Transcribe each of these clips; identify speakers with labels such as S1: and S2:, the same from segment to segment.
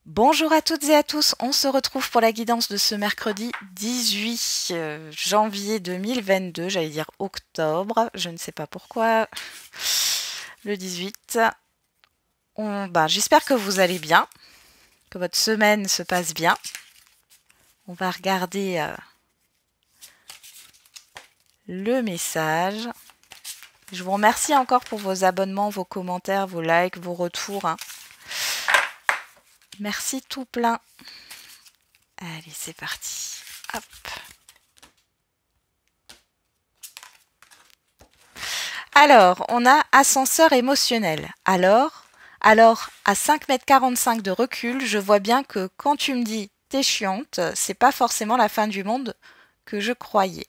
S1: Bonjour à toutes et à tous, on se retrouve pour la guidance de ce mercredi 18 janvier 2022, j'allais dire octobre, je ne sais pas pourquoi, le 18. J'espère que vous allez bien, que votre semaine se passe bien. On va regarder le message. Je vous remercie encore pour vos abonnements, vos commentaires, vos likes, vos retours, hein. Merci tout plein. Allez, c'est parti. Hop. Alors, on a ascenseur émotionnel. Alors, à 5,45 m de recul, je vois bien que quand tu me dis t'es chiante, c'est pas forcément la fin du monde que je croyais.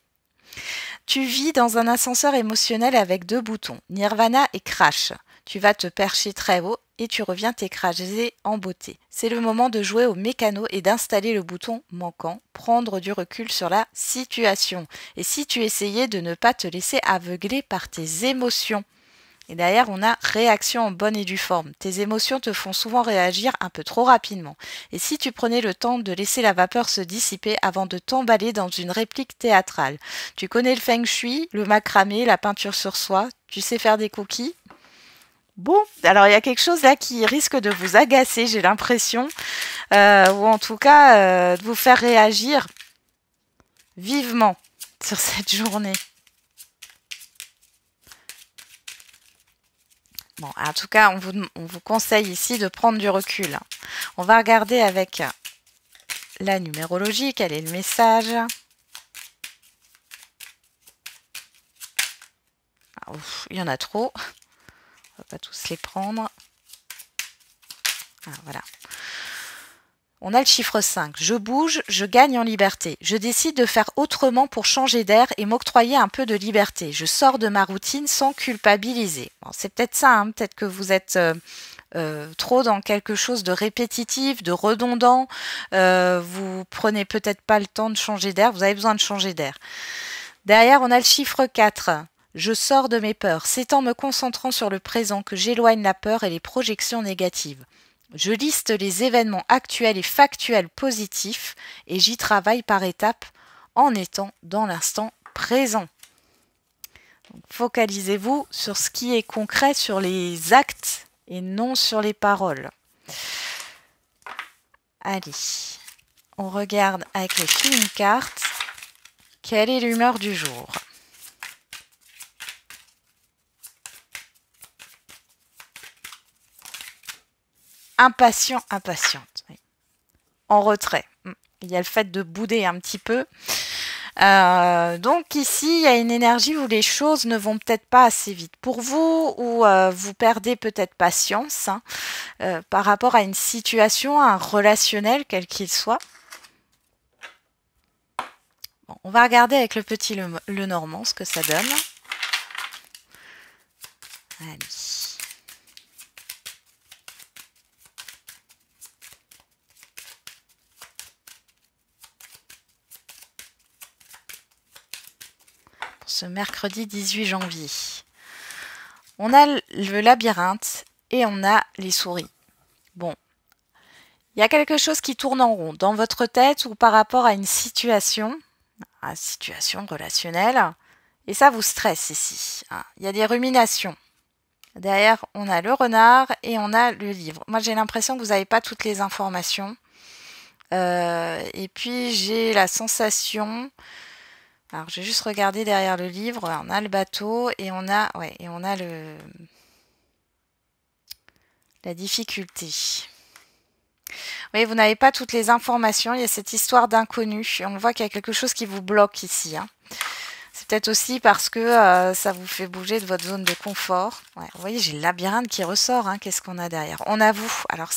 S1: Tu vis dans un ascenseur émotionnel avec deux boutons, Nirvana et Crash. Tu vas te percher très haut et tu reviens t'écraser en beauté. C'est le moment de jouer au mécano et d'installer le bouton manquant, prendre du recul sur la situation. Et si tu essayais de ne pas te laisser aveugler par tes émotions. Et derrière, on a réaction en bonne et due forme. Tes émotions te font souvent réagir un peu trop rapidement. Et si tu prenais le temps de laisser la vapeur se dissiper avant de t'emballer dans une réplique théâtrale. Tu connais le feng shui, le macramé, la peinture sur soie, tu sais faire des cookies. Bon, alors il y a quelque chose là qui risque de vous agacer, j'ai l'impression, ou en tout cas de vous faire réagir vivement sur cette journée. Bon, en tout cas, on vous conseille ici de prendre du recul. On va regarder avec la numérologie, quel est le message. Ah, ouf, il y en a trop. On va pas tous les prendre. Ah, voilà. On a le chiffre 5. Je bouge, je gagne en liberté. Je décide de faire autrement pour changer d'air et m'octroyer un peu de liberté. Je sors de ma routine sans culpabiliser. Bon, c'est peut-être ça, hein. Peut-être que vous êtes trop dans quelque chose de répétitif, de redondant. Vous prenez peut-être pas le temps de changer d'air. Vous avez besoin de changer d'air. Derrière, on a le chiffre 4. Je sors de mes peurs. C'est en me concentrant sur le présent que j'éloigne la peur et les projections négatives. Je liste les événements actuels et factuels positifs et j'y travaille par étapes en étant dans l'instant présent. Focalisez-vous sur ce qui est concret, sur les actes et non sur les paroles. Allez, on regarde avec les feeling cards. Quelle est l'humeur du jour? Impatient, impatiente. Oui. En retrait. Il y a le fait de bouder un petit peu. Donc ici, il y a une énergie où les choses ne vont peut-être pas assez vite pour vous, ou vous perdez peut-être patience, hein, par rapport à une situation, à un relationnel, quel qu'il soit. Bon, on va regarder avec le petit le normand ce que ça donne. Allez. Pour ce mercredi 18 janvier. On a le labyrinthe et on a les souris. Bon, il y a quelque chose qui tourne en rond dans votre tête ou par rapport à une situation relationnelle, et ça vous stresse ici. Il y a des ruminations. Derrière, on a le renard et on a le livre. Moi, j'ai l'impression que vous n'avez pas toutes les informations. Et puis, j'ai la sensation... Alors, j'ai juste regardé derrière le livre. On a le bateau et on a, la difficulté. Oui, vous n'avez pas toutes les informations. Il y a cette histoire d'inconnu. On voit qu'il y a quelque chose qui vous bloque ici, hein. C'est peut-être aussi parce que ça vous fait bouger de votre zone de confort. Ouais, vous voyez, j'ai le labyrinthe qui ressort, hein. Qu'est-ce qu'on a derrière? On a vous. Alors,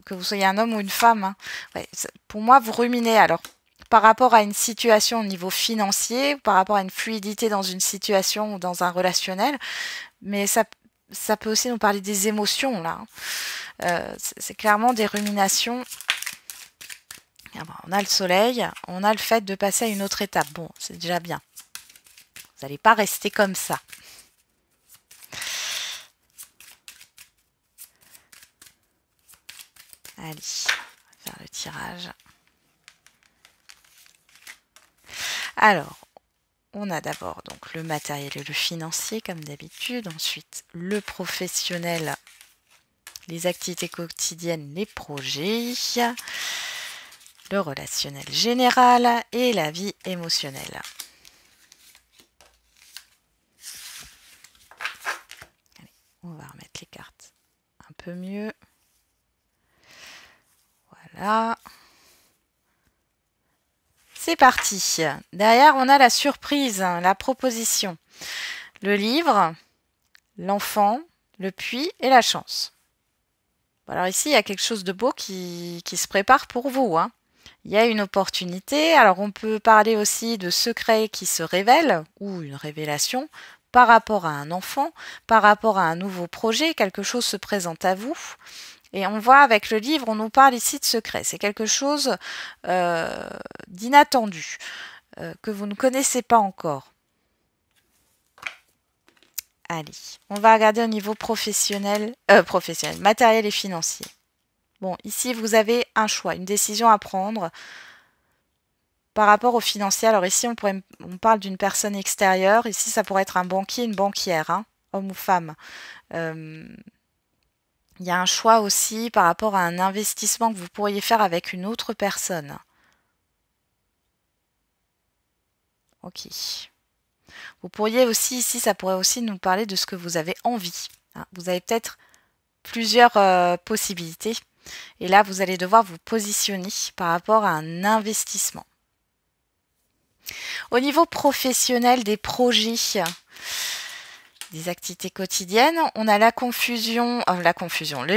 S1: que vous soyez un homme ou une femme, hein. Ouais, pour moi, vous ruminez. Alors, par rapport à une situation au niveau financier, par rapport à une fluidité dans une situation ou dans un relationnel, mais ça peut aussi nous parler des émotions, là, hein. C'est clairement des ruminations. On a le soleil, on a le fait de passer à une autre étape. Bon, c'est déjà bien. Vous n'allez pas rester comme ça. Allez, faire le tirage. Alors, on a d'abord donc le matériel et le financier comme d'habitude, ensuite le professionnel, les activités quotidiennes, les projets, le relationnel général et la vie émotionnelle. Allez, on va remettre les cartes un peu mieux. Voilà. C'est parti. Derrière, on a la surprise, la proposition. Le livre, l'enfant, le puits et la chance. Alors ici, il y a quelque chose de beau qui se prépare pour vous. Il y a une opportunité. Alors on peut parler aussi de secrets qui se révèlent ou une révélation par rapport à un enfant, par rapport à un nouveau projet. Quelque chose se présente à vous. Et on voit avec le livre, on nous parle ici de secret. C'est quelque chose d'inattendu, que vous ne connaissez pas encore. Allez, on va regarder au niveau professionnel, matériel et financier. Bon, ici, vous avez un choix, une décision à prendre par rapport au financier. Alors ici, on parle d'une personne extérieure. Ici, ça pourrait être un banquier, une banquière, homme ou femme. Il y a un choix aussi par rapport à un investissement que vous pourriez faire avec une autre personne. Ok. Vous pourriez aussi, ici, ça pourrait aussi nous parler de ce que vous avez envie. Vous avez peut-être plusieurs possibilités. Et là, vous allez devoir vous positionner par rapport à un investissement. Au niveau professionnel des projets, des activités quotidiennes, on a le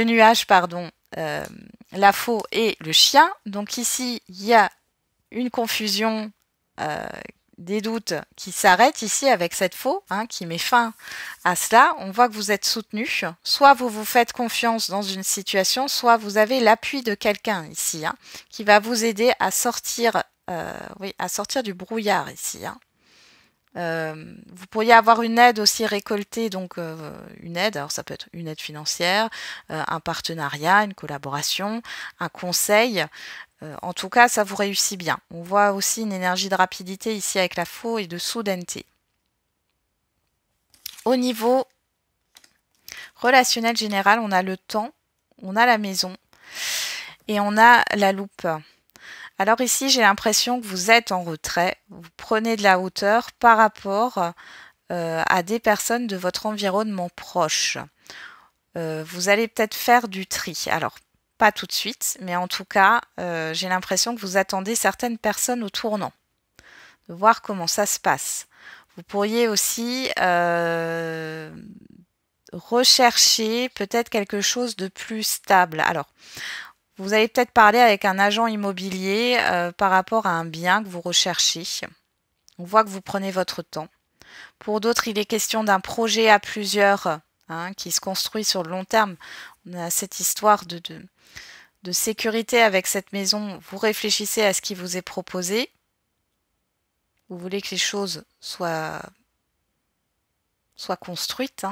S1: nuage, la faux et le chien. Donc ici, il y a une confusion, des doutes qui s'arrêtent ici avec cette faux, qui met fin à cela. On voit que vous êtes soutenu. Soit vous vous faites confiance dans une situation, soit vous avez l'appui de quelqu'un ici, qui va vous aider à sortir, du brouillard ici. Vous pourriez avoir une aide aussi récoltée, donc une aide, alors ça peut être une aide financière, un partenariat, une collaboration, un conseil. En tout cas, ça vous réussit bien. On voit aussi une énergie de rapidité ici avec la faux et de soudaineté. Au niveau relationnel général, on a le temps, on a la maison et on a la loupe. Alors ici, j'ai l'impression que vous êtes en retrait, vous prenez de la hauteur par rapport à des personnes de votre environnement proche. Vous allez peut-être faire du tri. Alors, pas tout de suite, mais en tout cas, j'ai l'impression que vous attendez certaines personnes au tournant, de voir comment ça se passe. Vous pourriez aussi rechercher peut-être quelque chose de plus stable. Alors, vous allez peut-être parler avec un agent immobilier par rapport à un bien que vous recherchez. On voit que vous prenez votre temps. Pour d'autres, il est question d'un projet à plusieurs qui se construit sur le long terme. On a cette histoire de sécurité avec cette maison. Vous réfléchissez à ce qui vous est proposé. Vous voulez que les choses soient construites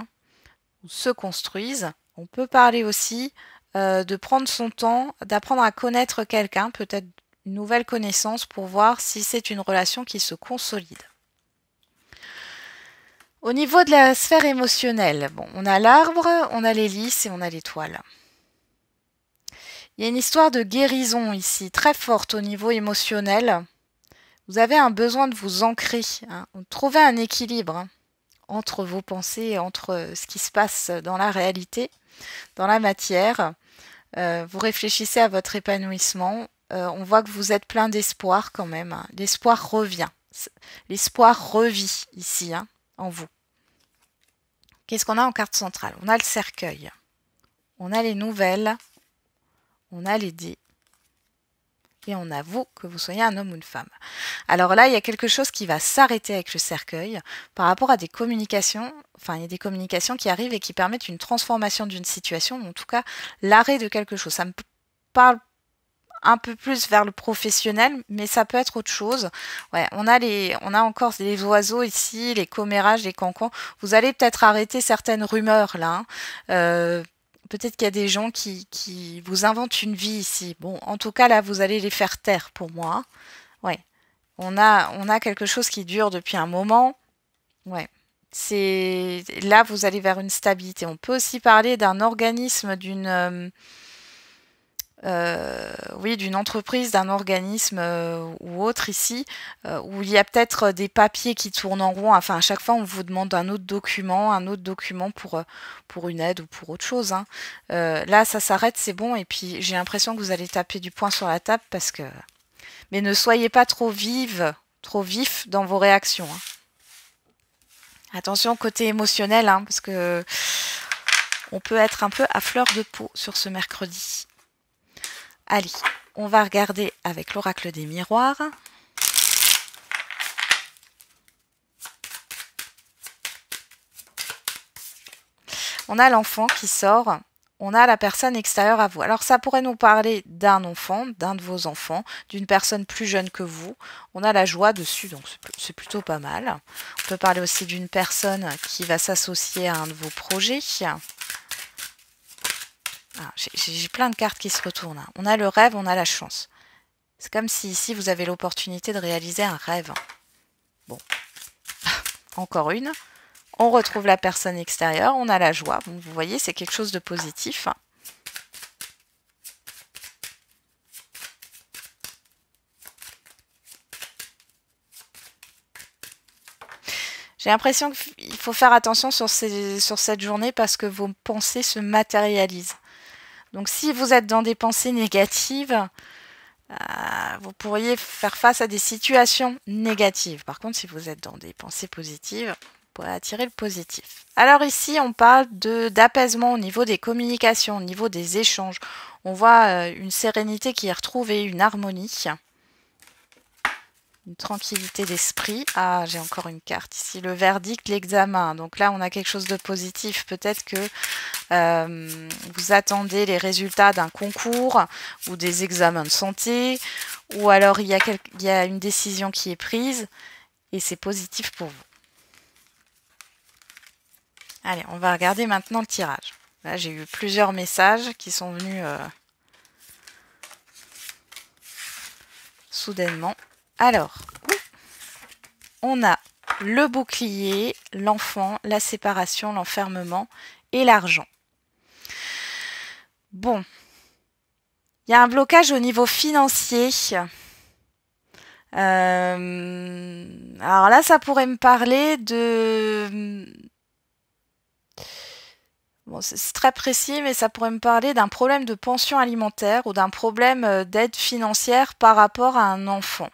S1: ou se construisent. On peut parler aussi de prendre son temps, d'apprendre à connaître quelqu'un, peut-être une nouvelle connaissance pour voir si c'est une relation qui se consolide. Au niveau de la sphère émotionnelle, on a l'arbre, on a l'hélice et on a l'étoile. Il y a une histoire de guérison ici, très forte au niveau émotionnel. Vous avez un besoin de vous ancrer, trouver un équilibre entre vos pensées et entre ce qui se passe dans la réalité, dans la matière. Vous réfléchissez à votre épanouissement. On voit que vous êtes plein d'espoir quand même. L'espoir revient. L'espoir revit ici, en vous. Qu'est-ce qu'on a en carte centrale? On a le cercueil. On a les nouvelles. On a les dés. Et on avoue que vous soyez un homme ou une femme. Alors là, il y a quelque chose qui va s'arrêter avec le cercueil par rapport à des communications. Enfin, il y a des communications qui arrivent et qui permettent une transformation d'une situation, ou en tout cas l'arrêt de quelque chose. Ça me parle un peu plus vers le professionnel, mais ça peut être autre chose. Ouais, on a encore les oiseaux ici, les commérages, les cancans. Vous allez peut-être arrêter certaines rumeurs là. Peut-être qu'il y a des gens qui vous inventent une vie ici. Bon, en tout cas, là, vous allez les faire taire pour moi. Ouais. On a quelque chose qui dure depuis un moment. Ouais. Là, vous allez vers une stabilité. On peut aussi parler d'un organisme, oui, d'une entreprise, d'un organisme ou autre ici, où il y a peut-être des papiers qui tournent en rond. Enfin, à chaque fois, on vous demande un autre document pour une aide ou pour autre chose, hein. Là, ça s'arrête, c'est bon. Et puis, j'ai l'impression que vous allez taper du poing sur la table parce que... Mais ne soyez pas trop vif dans vos réactions, hein. Attention côté émotionnel, hein, parce que on peut être un peu à fleur de peau sur ce mercredi. Allez, on va regarder avec l'oracle des miroirs. On a l'enfant qui sort, on a la personne extérieure à vous. Alors ça pourrait nous parler d'un enfant, d'un de vos enfants, d'une personne plus jeune que vous. On a la joie dessus, donc c'est plutôt pas mal. On peut parler aussi d'une personne qui va s'associer à un de vos projets. Ah, j'ai plein de cartes qui se retournent, hein. On a le rêve, on a la chance. C'est comme si ici vous avez l'opportunité de réaliser un rêve. Bon, encore une. On retrouve la personne extérieure, on a la joie. Bon, vous voyez, c'est quelque chose de positif. J'ai l'impression qu'il faut faire attention sur cette journée parce que vos pensées se matérialisent. Donc si vous êtes dans des pensées négatives, vous pourriez faire face à des situations négatives. Par contre, si vous êtes dans des pensées positives, vous pourrez attirer le positif. Alors ici, on parle d'apaisement au niveau des communications, au niveau des échanges. On voit une sérénité qui est retrouvée, une harmonie. Une tranquillité d'esprit. Ah, j'ai encore une carte ici. Le verdict, l'examen. Donc là, on a quelque chose de positif. Peut-être que vous attendez les résultats d'un concours ou des examens de santé. Ou alors, il y a une décision qui est prise et c'est positif pour vous. Allez, on va regarder maintenant le tirage. Là, j'ai eu plusieurs messages qui sont venus soudainement. Alors, on a le bouclier, l'enfant, la séparation, l'enfermement et l'argent. Bon, il y a un blocage au niveau financier. Alors là, ça pourrait me parler de... Bon, c'est très précis, mais ça pourrait me parler d'un problème de pension alimentaire ou d'un problème d'aide financière par rapport à un enfant.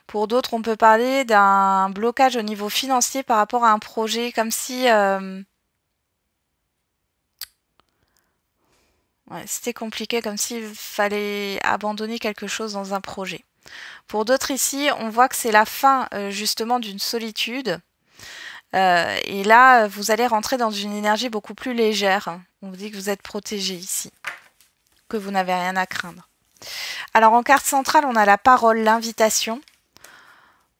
S1: Pour d'autres, on peut parler d'un blocage au niveau financier par rapport à un projet, comme si c'était compliqué, comme s'il fallait abandonner quelque chose dans un projet. Pour d'autres ici, on voit que c'est la fin justement d'une solitude. Et là, vous allez rentrer dans une énergie beaucoup plus légère. On vous dit que vous êtes protégé ici, que vous n'avez rien à craindre. Alors en carte centrale, on a la parole, l'invitation.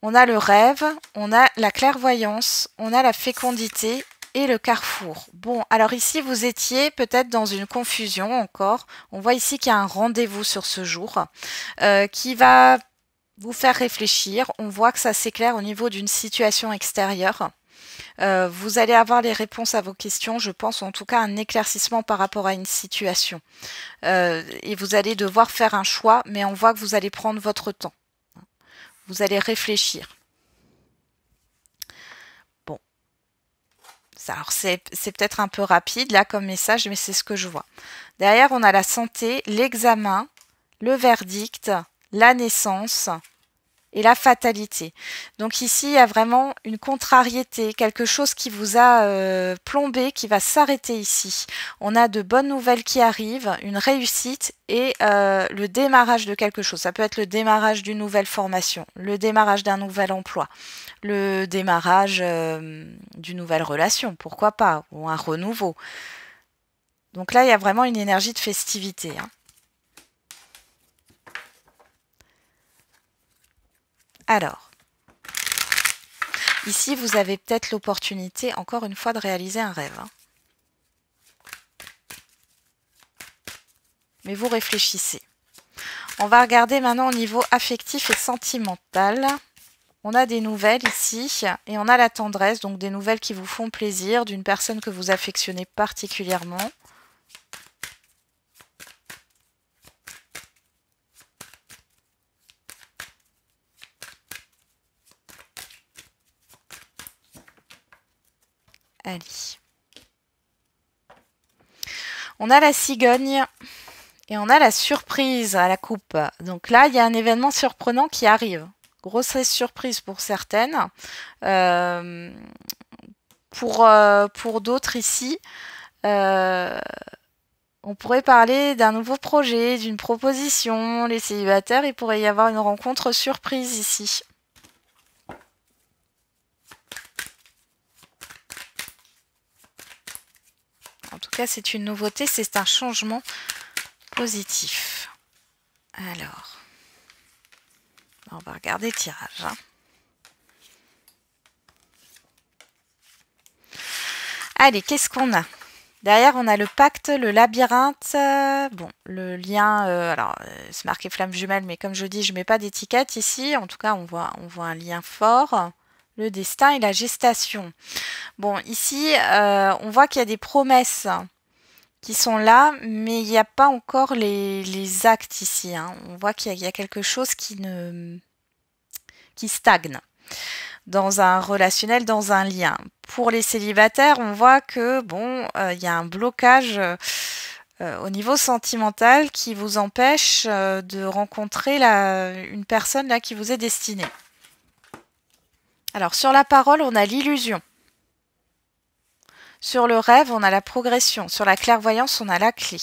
S1: On a le rêve, on a la clairvoyance, on a la fécondité et le carrefour. Bon, alors ici, vous étiez peut-être dans une confusion encore. On voit ici qu'il y a un rendez-vous sur ce jour qui va vous faire réfléchir. On voit que ça s'éclaire au niveau d'une situation extérieure. Vous allez avoir les réponses à vos questions, je pense, en tout cas un éclaircissement par rapport à une situation. Et vous allez devoir faire un choix, mais on voit que vous allez prendre votre temps. Vous allez réfléchir. Bon. Alors c'est peut-être un peu rapide là comme message, mais c'est ce que je vois. Derrière, on a la santé, l'examen, le verdict, la naissance et la fatalité. Donc ici, il y a vraiment une contrariété, quelque chose qui vous a plombé, qui va s'arrêter ici. On a de bonnes nouvelles qui arrivent, une réussite et le démarrage de quelque chose. Ça peut être le démarrage d'une nouvelle formation, le démarrage d'un nouvel emploi, le démarrage d'une nouvelle relation, pourquoi pas, ou un renouveau. Donc là, il y a vraiment une énergie de festivité, hein. Alors, ici, vous avez peut-être l'opportunité, encore une fois, de réaliser un rêve, hein. mais vous réfléchissez. On va regarder maintenant au niveau affectif et sentimental. On a des nouvelles ici et on a la tendresse, donc des nouvelles qui vous font plaisir, d'une personne que vous affectionnez particulièrement. Allez. On a la cigogne et on a la surprise à la coupe. Donc là, il y a un événement surprenant qui arrive. Grosse surprise pour certaines. Pour d'autres ici, on pourrait parler d'un nouveau projet, d'une proposition. Les célibataires, il pourrait y avoir une rencontre surprise ici. En tout cas, c'est une nouveauté, c'est un changement positif. Alors, on va regarder le tirage. Allez, qu'est-ce qu'on a? Derrière, on a le pacte, le labyrinthe. Bon, le lien, alors, c'est marqué flamme jumelle, mais comme je dis, je ne mets pas d'étiquette ici. En tout cas, on voit un lien fort. Le destin et la gestation. Bon, ici, on voit qu'il y a des promesses qui sont là, mais il n'y a pas encore les actes ici. Hein. On voit qu'il y a quelque chose qui stagne dans un relationnel, dans un lien. Pour les célibataires, on voit que bon, il y a un blocage au niveau sentimental qui vous empêche de rencontrer une personne là qui vous est destinée. Alors sur la parole, on a l'illusion. Sur le rêve, on a la progression. Sur la clairvoyance, on a la clé.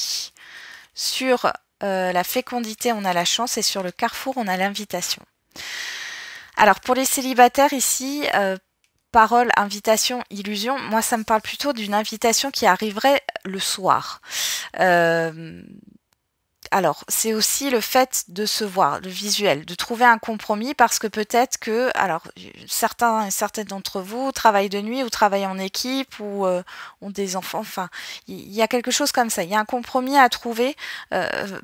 S1: Sur la fécondité, on a la chance. Et sur le carrefour, on a l'invitation. Alors, pour les célibataires ici, parole, invitation, illusion, moi, ça me parle plutôt d'une invitation qui arriverait le soir. Alors, c'est aussi le fait de se voir, le visuel, de trouver un compromis parce que peut-être que, alors, certaines d'entre vous travaillent de nuit ou travaillent en équipe ou ont des enfants, enfin, il y a quelque chose comme ça. Il y a un compromis à trouver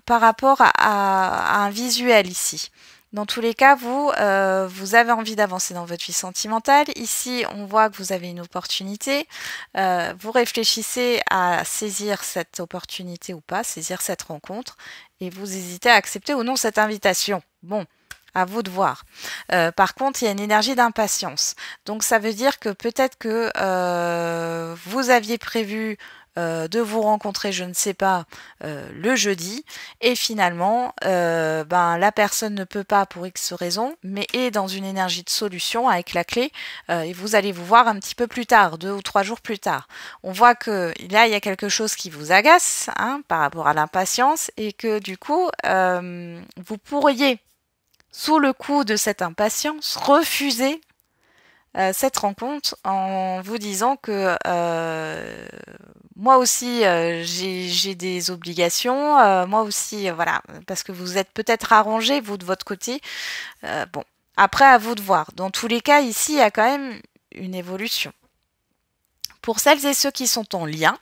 S1: par rapport à un visuel ici. Dans tous les cas, vous avez envie d'avancer dans votre vie sentimentale. Ici, on voit que vous avez une opportunité. Vous réfléchissez à saisir cette opportunité ou pas, saisir cette rencontre, et vous hésitez à accepter ou non cette invitation. Bon, à vous de voir. Par contre, il y a une énergie d'impatience. Donc, ça veut dire que peut-être que vous aviez prévu de vous rencontrer, je ne sais pas, le jeudi, et finalement, la personne ne peut pas pour X raison, mais est dans une énergie de solution avec la clé, et vous allez vous voir un petit peu plus tard, 2 ou 3 jours plus tard. On voit que là, il y a quelque chose qui vous agace hein, par rapport à l'impatience, et que du coup, vous pourriez, sous le coup de cette impatience, refuser cette rencontre en vous disant que moi aussi j'ai des obligations, moi aussi voilà, parce que vous êtes peut-être arrangé vous de votre côté. Bon, après à vous de voir. Dans tous les cas, ici il y a quand même une évolution. Pour celles et ceux qui sont en lien,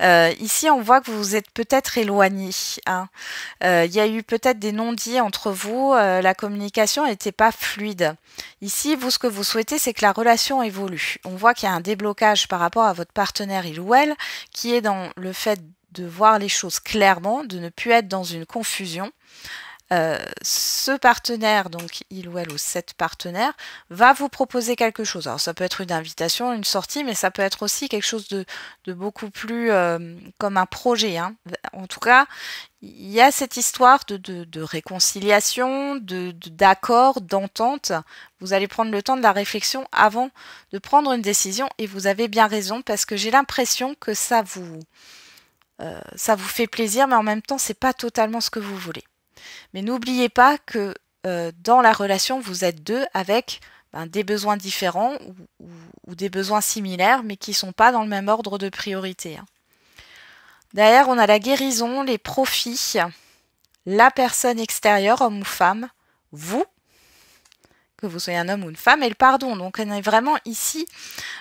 S1: ici, on voit que vous êtes peut-être éloignés. Hein. Il y a eu peut-être des non-dits entre vous, la communication n'était pas fluide. Ici, vous, ce que vous souhaitez, c'est que la relation évolue. On voit qu'il y a un déblocage par rapport à votre partenaire, il ou elle, qui est dans le fait de voir les choses clairement, de ne plus être dans une confusion. Ce partenaire, donc il ou elle ou cette partenaire, va vous proposer quelque chose. Alors ça peut être une invitation, une sortie, mais ça peut être aussi quelque chose de beaucoup plus comme un projet. Hein. En tout cas, il y a cette histoire de réconciliation, d'accord, d'entente. Vous allez prendre le temps de la réflexion avant de prendre une décision et vous avez bien raison parce que j'ai l'impression que ça vous fait plaisir, mais en même temps, c'est pas totalement ce que vous voulez. Mais n'oubliez pas que dans la relation, vous êtes deux avec des besoins différents ou des besoins similaires, mais qui ne sont pas dans le même ordre de priorité. Hein. Derrière, on a la guérison, les profits, la personne extérieure, homme ou femme, vous, que vous soyez un homme ou une femme, et le pardon. Donc on est vraiment ici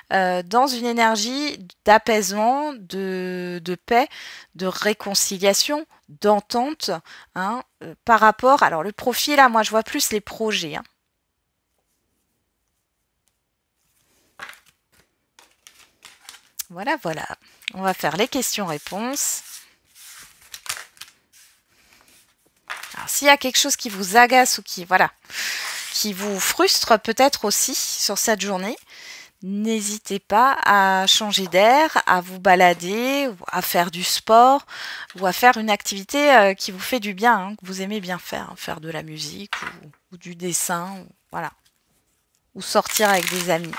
S1: dans une énergie d'apaisement, de paix, de réconciliation, d'entente, hein, par rapport... Alors le profil, là, moi je vois plus les projets. Hein. Voilà, voilà. On va faire les questions-réponses. Alors s'il y a quelque chose qui vous agace ou qui, voilà, qui vous frustre peut-être aussi sur cette journée, n'hésitez pas à changer d'air, à vous balader, à faire du sport ou à faire une activité qui vous fait du bien, hein, que vous aimez bien faire, hein, faire de la musique ou du dessin, voilà, ou sortir avec des amis,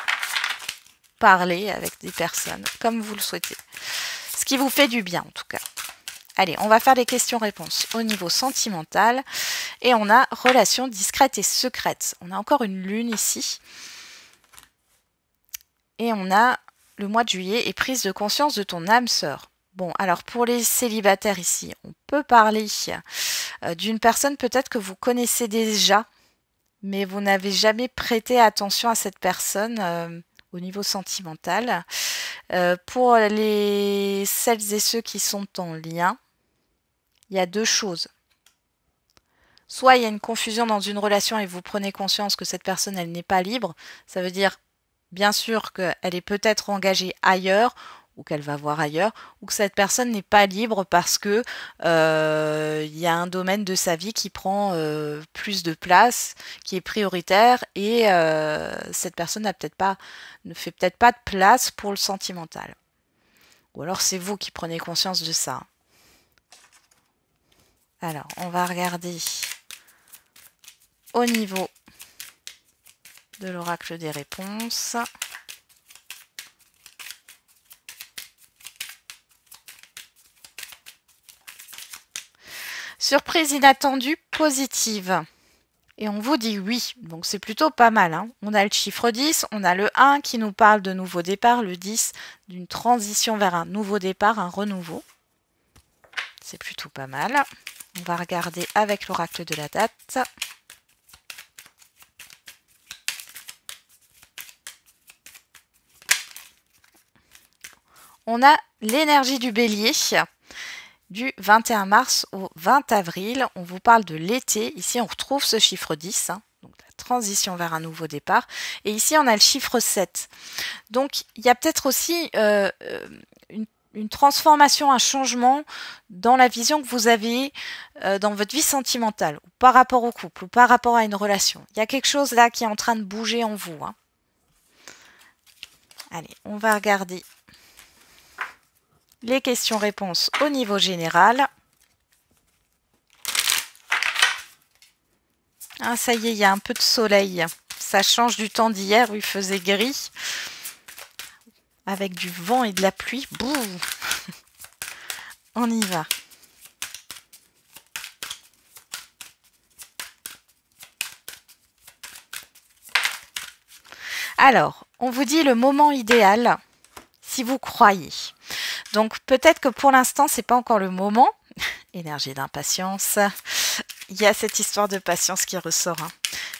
S1: parler avec des personnes, comme vous le souhaitez. Ce qui vous fait du bien en tout cas. Allez, on va faire les questions-réponses au niveau sentimental. Et on a relations discrètes et secrètes. On a encore une lune ici. Et on a le mois de juillet et prise de conscience de ton âme sœur. Bon, alors pour les célibataires ici, on peut parler d'une personne peut-être que vous connaissez déjà, mais vous n'avez jamais prêté attention à cette personne au niveau sentimental. Pour celles et ceux qui sont en lien, il y a deux choses. Soit il y a une confusion dans une relation et vous prenez conscience que cette personne, elle n'est pas libre. Ça veut dire, bien sûr, qu'elle est peut-être engagée ailleurs ou qu'elle va voir ailleurs, ou que cette personne n'est pas libre parce que il y a un domaine de sa vie qui prend plus de place, qui est prioritaire, et cette personne ne fait peut-être pas de place pour le sentimental. Ou alors c'est vous qui prenez conscience de ça. Alors, on va regarder au niveau de l'oracle des réponses. Surprise inattendue positive. Et on vous dit oui, donc c'est plutôt pas mal. Hein. On a le chiffre 10, on a le 1 qui nous parle de nouveau départ, le 10 d'une transition vers un nouveau départ, un renouveau. C'est plutôt pas mal. On va regarder avec l'oracle de la date. On a l'énergie du bélier du 21 mars au 20 avril. On vous parle de l'été. Ici, on retrouve ce chiffre 10, hein, donc la transition vers un nouveau départ. Et ici, on a le chiffre 7. Donc, il y a peut-être aussi une transformation, un changement dans la vision que vous avez dans votre vie sentimentale, ou par rapport au couple, ou par rapport à une relation. Il y a quelque chose là qui est en train de bouger en vous. Hein. Allez, on va regarder les questions-réponses au niveau général. Ah, ça y est, il y a un peu de soleil. Ça change du temps d'hier où il faisait gris. Avec du vent et de la pluie. Bouh. On y va. Alors, on vous dit le moment idéal si vous croyez. Donc peut-être que pour l'instant, c'est pas encore le moment. Énergie d'impatience. Il y a cette histoire de patience qui ressort. Hein.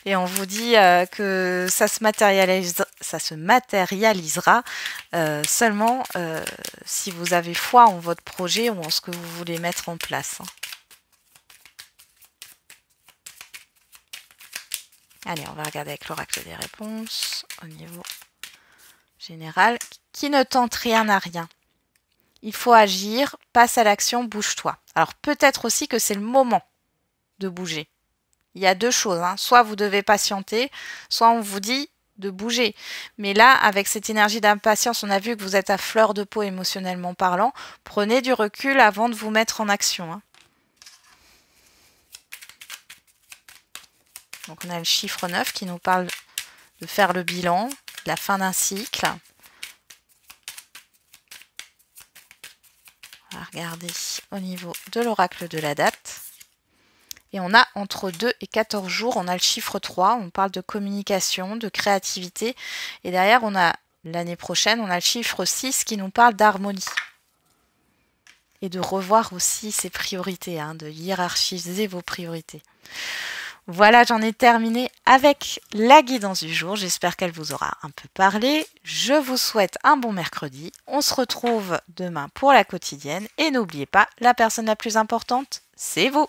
S1: Et on vous dit que ça se matérialisera seulement si vous avez foi en votre projet ou en ce que vous voulez mettre en place. Hein. Allez, on va regarder avec l'oracle des réponses au niveau général. Qui ne tente rien à rien. Il faut agir, passe à l'action, bouge-toi. Alors peut-être aussi que c'est le moment de bouger. Il y a deux choses. Hein. Soit vous devez patienter, soit on vous dit de bouger. Mais là, avec cette énergie d'impatience, on a vu que vous êtes à fleur de peau émotionnellement parlant. Prenez du recul avant de vous mettre en action. Hein. Donc on a le chiffre 9 qui nous parle de faire le bilan, de la fin d'un cycle. On va regarder au niveau de l'oracle de la date. Et on a entre 2 et 14 jours, on a le chiffre 3, on parle de communication, de créativité. Et derrière, on a l'année prochaine, on a le chiffre 6 qui nous parle d'harmonie. Et de revoir aussi ses priorités, hein, de hiérarchiser vos priorités. Voilà, j'en ai terminé avec la guidance du jour. J'espère qu'elle vous aura un peu parlé. Je vous souhaite un bon mercredi. On se retrouve demain pour la quotidienne. Et n'oubliez pas, la personne la plus importante, c'est vous.